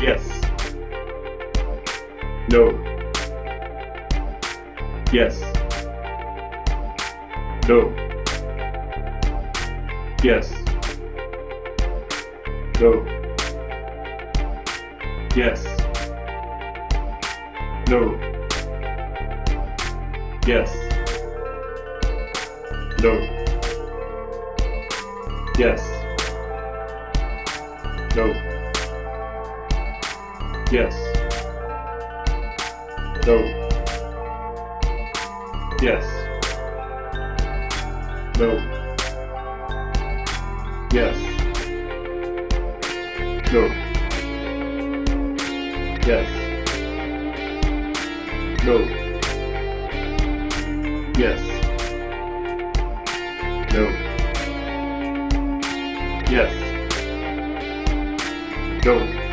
Yes. No. Yes. No. Yes. No. Yes. No. Yes. No. Yes. No. Yes. No. Yes. No. Yes. No. Yes. No. Yes. No. Yes. No.